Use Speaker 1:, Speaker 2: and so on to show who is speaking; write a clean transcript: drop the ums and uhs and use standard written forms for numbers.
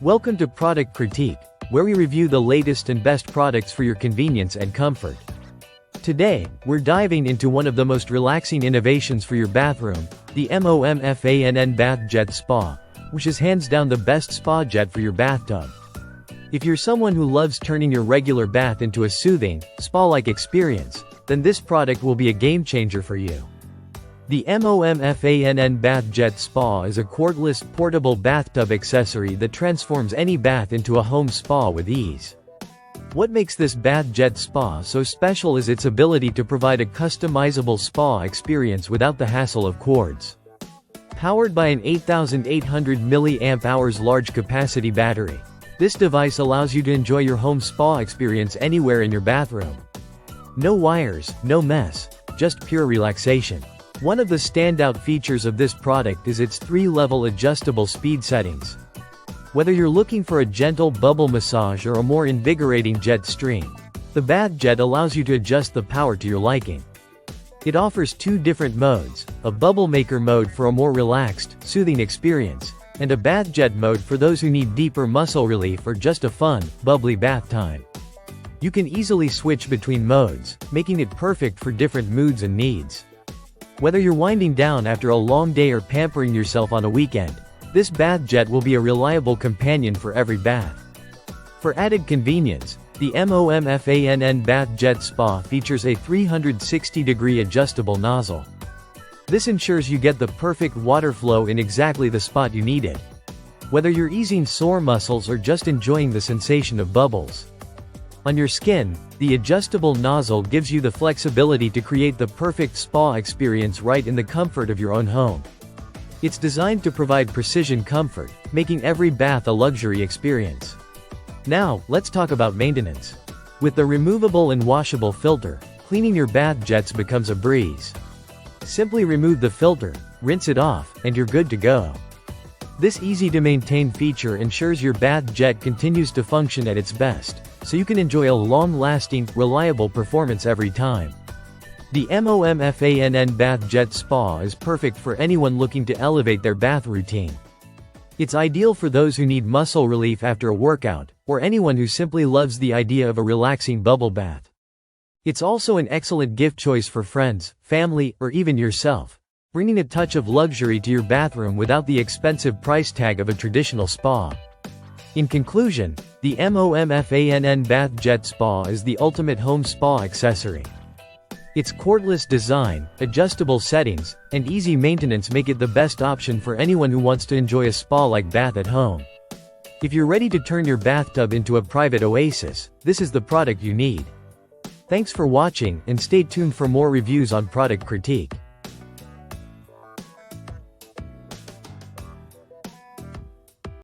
Speaker 1: Welcome to Product Critique, where we review the latest and best products for your convenience and comfort. Today, we're diving into one of the most relaxing innovations for your bathroom, the MOMFANN Bath Jet Spa, which is hands down the best spa jet for your bathtub. If you're someone who loves turning your regular bath into a soothing, spa-like experience, then this product will be a game changer for you. The MOMFANN Bath Jet Spa is a cordless, portable bathtub accessory that transforms any bath into a home spa with ease. What makes this Bath Jet Spa so special is its ability to provide a customizable spa experience without the hassle of cords. Powered by an 8,800 mAh large-capacity battery, this device allows you to enjoy your home spa experience anywhere in your bathroom. No wires, no mess, just pure relaxation. One of the standout features of this product is its 3-level adjustable speed settings. Whether you're looking for a gentle bubble massage or a more invigorating jet stream, the Bath Jet allows you to adjust the power to your liking. It offers 2 different modes, a bubble maker mode for a more relaxed, soothing experience, and a Bath Jet mode for those who need deeper muscle relief or just a fun, bubbly bath time. You can easily switch between modes, making it perfect for different moods and needs. Whether you're winding down after a long day or pampering yourself on a weekend, this Bath Jet will be a reliable companion for every bath. For added convenience, the MOMFANN Bath Jet Spa features a 360-degree adjustable nozzle. This ensures you get the perfect water flow in exactly the spot you need it. Whether you're easing sore muscles or just enjoying the sensation of bubbles on your skin, the adjustable nozzle gives you the flexibility to create the perfect spa experience right in the comfort of your own home. It's designed to provide precision comfort, making every bath a luxury experience. Now, let's talk about maintenance. With the removable and washable filter, cleaning your bath jets becomes a breeze. Simply remove the filter, rinse it off, and you're good to go. This easy-to-maintain feature ensures your bath jet continues to function at its best, so you can enjoy a long-lasting, reliable performance every time. The MOMFANN Bath Jet Spa is perfect for anyone looking to elevate their bath routine. It's ideal for those who need muscle relief after a workout, or anyone who simply loves the idea of a relaxing bubble bath. It's also an excellent gift choice for friends, family, or even yourself, bringing a touch of luxury to your bathroom without the expensive price tag of a traditional spa. In conclusion, the MOMFANN Bath Jet Spa is the ultimate home spa accessory. Its cordless design, adjustable settings, and easy maintenance make it the best option for anyone who wants to enjoy a spa-like bath at home. If you're ready to turn your bathtub into a private oasis, this is the product you need. Thanks for watching, and stay tuned for more reviews on Product Critique.